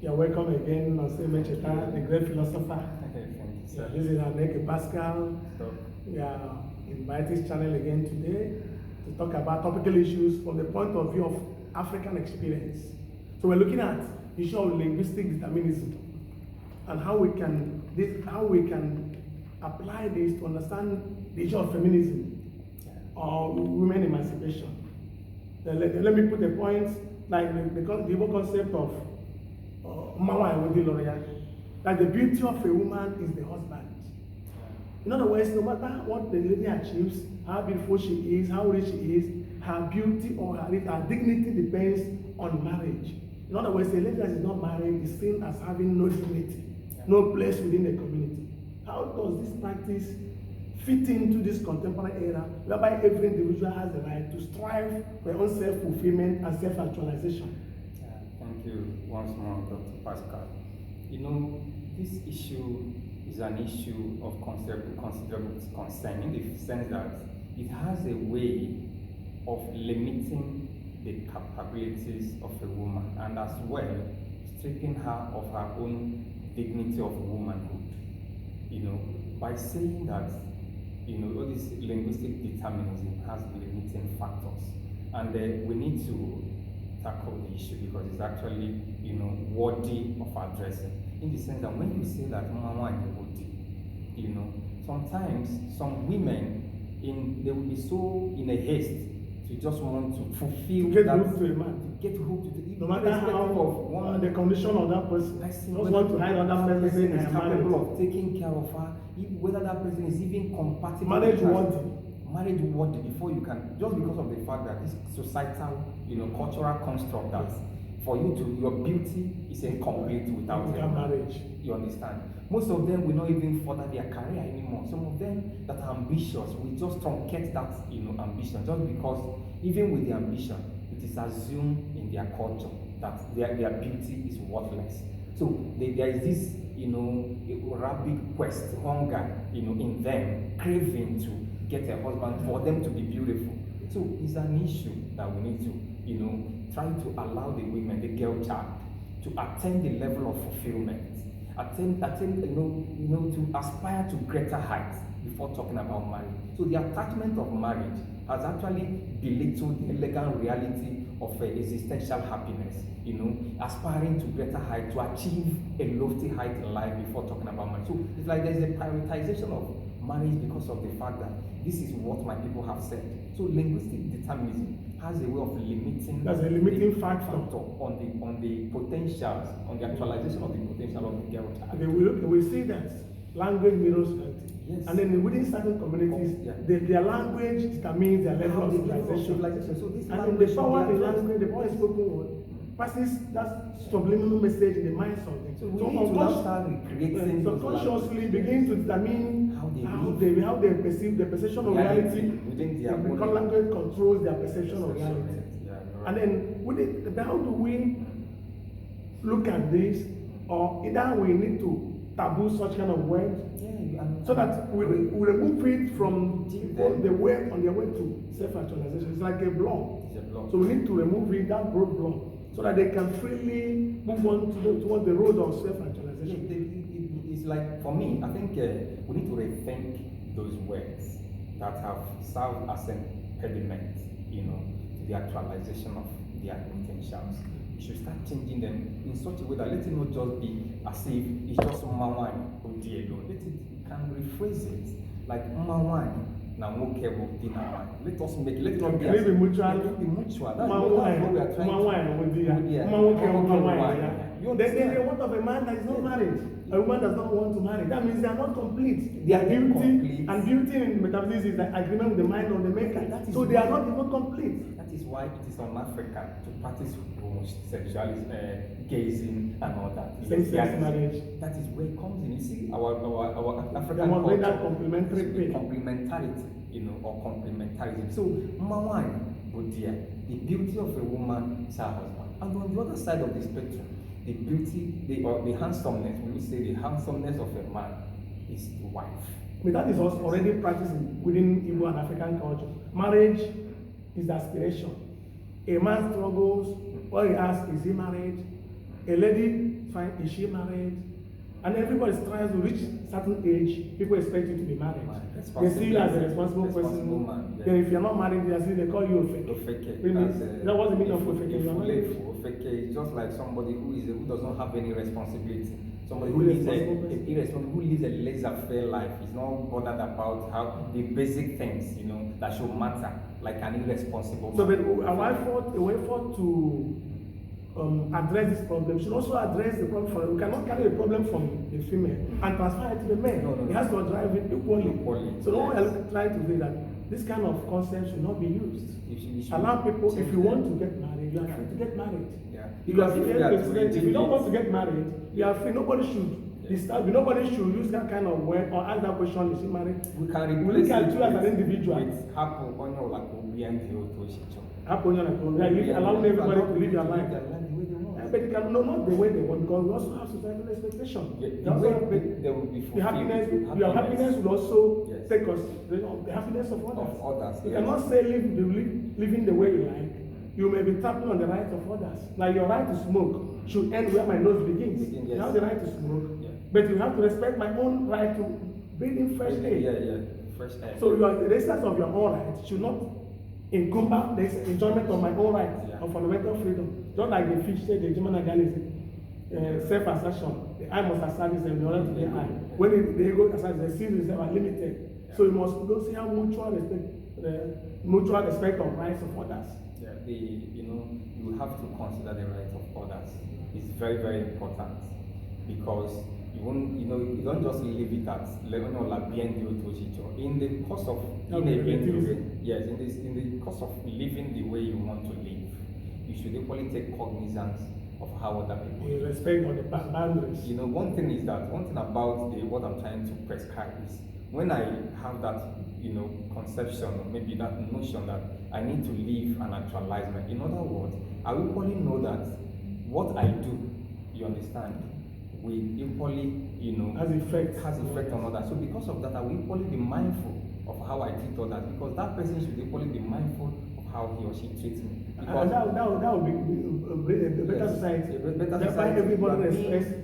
You're welcome again, Monsieur Mecheta, the great philosopher. Thank you, sir. This is Aneke Pascal. So, We are inviting this channel again today to talk about topical issues from the point of view of African experience. So we're looking at the issue of linguistic determinism and how we can apply this to understand the issue of feminism or women emancipation. Let me put a point like the whole concept of nwanyi, that the beauty of a woman is the husband. In other words, no matter what the lady achieves, how beautiful she is, how rich she is, her beauty or her dignity depends on marriage. In other words, a lady that is not married is seen as having no dignity, no place within the community. How does this practice fit into this contemporary era whereby every individual has the right to strive for own self-fulfillment and self-actualization? Thank you once more, Dr. Pascal. You know, this issue is an issue of considerable concern in the sense that it has a way of limiting the capabilities of a woman and as well stripping her of her own dignity of womanhood. You know, by saying that, you know, all this linguistic determinism has limiting factors, and we need to tackle the issue because it's actually, you know, worthy of addressing. In the sense that when you say that nwanyi, you know, sometimes some women they will be so in a haste to just want to fulfill Get that, hooked to a man. to get hooked to the, No matter how the condition of that person, just want to hide other person is capable of taking care of her, whether that person is even compatible. Marriage worthy before you can, just because of the fact that this societal, you know, cultural construct that for you to, your beauty is incomplete without marriage. You understand? Most of them will not even further their career anymore. Some of them that are ambitious will just truncate that, you know, ambition, just because even with the ambition, it is assumed in their culture that their beauty is worthless. So there is this, you know, rabid quest, hunger, you know, in them, craving to get a husband for them to be beautiful. So it's an issue that we need to, you know, try to allow the women, the girl child, to attain the level of fulfillment, attain, you know, to aspire to greater heights before talking about marriage. So the attachment of marriage has actually belittled the elegant reality of existential happiness, you know, aspiring to greater height, to achieve a lofty height in life before talking about marriage. So it's like there's a prioritization of marriage because of the fact that this is what my people have said. So linguistic determinism has a way of limiting. That's a limiting factor on the potentials, on the actualization of the potential of the girl child. We see that language mirrors health. Yes. And then within certain communities, their language determines their level of civilization. So this and the power in language, the power is spoken word, passes that subliminal message in the minds of them. So we need to now start recreating subconsciously begin to determine how they perceive the perception of reality within their because language controls their perception of reality. Yeah, right. And then how do we look at this, or either we need to taboo such kind of words so that we remove it from the way on their way to self-actualization. It's like a block. So we need to remove it, that broad block, so that they can freely move on towards the road of self-actualization. It's like, for me, I think we need to rethink those words that have served as an impediment, you know, to the actualization of their potentials. We should start changing them in such a way that let it not just be as if it's just nwanyi alone. We can rephrase it like nwanyi na nwoke bụ di na nwanyi. Let us make it, let it not be as if mutual. That's what we are trying to. Then what of a man that is not married? A woman does not want to marry. That means they are not complete. They are beauty incomplete. And beauty in metaphysics is the agreement with the mind of the maker. So they are not even complete. That is why it is un-African to practice homosexuality, gazing, and all that. Same-sex marriage. That is where it comes in. You see, our African there must be culture, that complementarity, you know, or complementarism. So, nwanyi, the beauty of a woman is her husband. And on the other side of the spectrum, the beauty, the handsomeness, we will say the handsomeness of a man is the wife. But that is also already practiced within Igbo and African culture. Marriage is the aspiration. A man struggles, what he asks, is he married? A lady, fine, is she married? And everybody tries to reach certain age, people expect you to be married. They see you as a responsible person. Man, yeah. Then if you're not married, they call you a fake. That was the meaning of fake. Fake is just like somebody who does not have any responsibility. Somebody who lives a laissez-faire life. Is not bothered about how the basic things, that should matter, like an irresponsible. So, but a way forward to address this problem should also address the problem from. We cannot carry the problem from the female and transfer it to the man. No. It has to drive it equally. So, no one yes. is trying to say that this kind of concept should not be used. You should Allow people, if you want to get married, you are free to get married. Yeah. Because if you don't want to get married, you are free. Nobody should disturb you. Nobody should use that kind of word or ask that question, is she married? We can replace look at you as an individual. With happen on your like allowing everybody to live their life. But you can not the way they want, because we also have societal expectation. There will be the happiness. Your happiness will also take us the happiness of others. You cannot say living the way you like. You may be tapping on the rights of others. Like your right to smoke should end where my nose begins. You have the right to smoke, but you have to respect my own right to breathe in fresh air. Fresh air. So the essence of your own right should not encumber the enjoyment of my own right of fundamental freedom. Just like the fish said, the German organism, self-assertion. The I must assert this in order to get I. When the ego asserts, the series are limited. So you must go see how mutual respect of rights of others. You have to consider the rights of others. It's very, very important, because you don't just leave it at in the course of in the course of living the way you want to live, you should equally take cognizance of how other people live. Respect on the boundaries. One thing about what I'm trying to prescribe is, when I have that conception, or maybe that notion that I need to live and actualize my, in other words, I will equally know that what I do, you understand, will equally, has effect on others. So because of that, I will equally be mindful of how I treat others, because that person should equally be mindful of how he or she treats me. Because that would be a better society. That's why everybody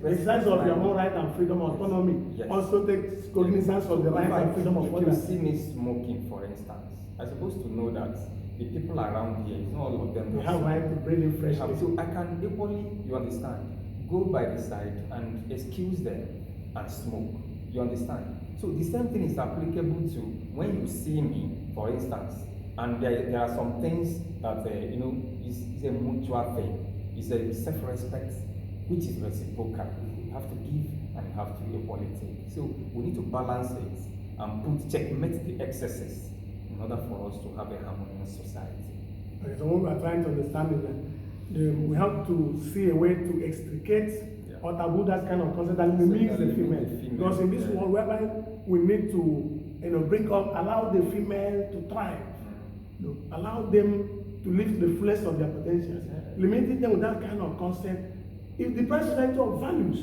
exercise of your own right and freedom, autonomy. Also take cognizance of the right and freedom of others. If you see me smoking, for instance, I'm supposed to know that the people around here, it's not all of them. They have right to breathe in fresh air. So I can equally, you understand, go by the side and excuse them and smoke. You understand? So the same thing is applicable to when you see me, for instance, and there are some things that is a mutual thing. It's a self-respect, which is reciprocal. You have to give and you have to equally take. So we need to balance it and checkmate the excesses in order for us to have a harmonious society. Okay, so what we are trying to understand is that we have to see a way to extricate or taboo that kind of concept that limits the female. Because in this world whereby we need to allow the female to thrive, allow them to live to the fullest of their potentials, limiting them with that kind of concept, it deprives society of values.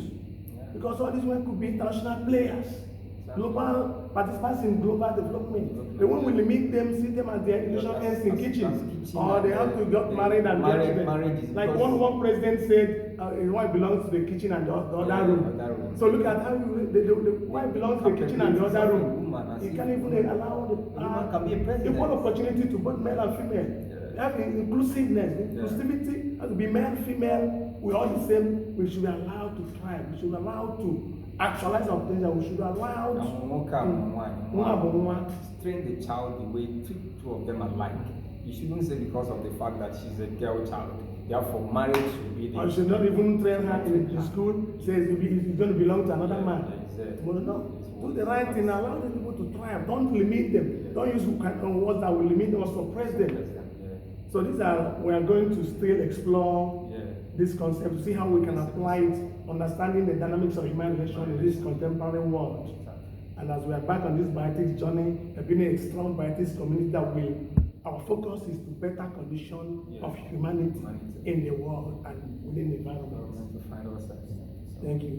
Because all these women could be international players, global participants in global development. But when we limit them, see them as their illusion ends in kitchens, or they have to get married and marriage. Like one president said, his wife belongs to the kitchen and the other room. So look at how the wife belongs to the kitchen and the other room. You can't even allow the equal opportunity to both male and female. We have inclusiveness. Inclusivity has to be male, female. We're all the same. We should be allowed to thrive. We should be allowed to actualize our potential. We should be allowed to train the child the way two of them alike. You shouldn't say because of the fact that she's a girl child, therefore marriage should be the... Or you should not even train her in school, says it's going to belong to another man. No. Do the right thing, allow the people to thrive. Don't limit them. Don't use words that will limit them or suppress them. So we are going to still explore this concept, to see how we can apply it, understanding the dynamics of human relation in this contemporary world. And as we are back on this bioethics journey, being a strong bioethics community our focus is to better condition of humanity in the world and within the environment. Thank you. Thank you.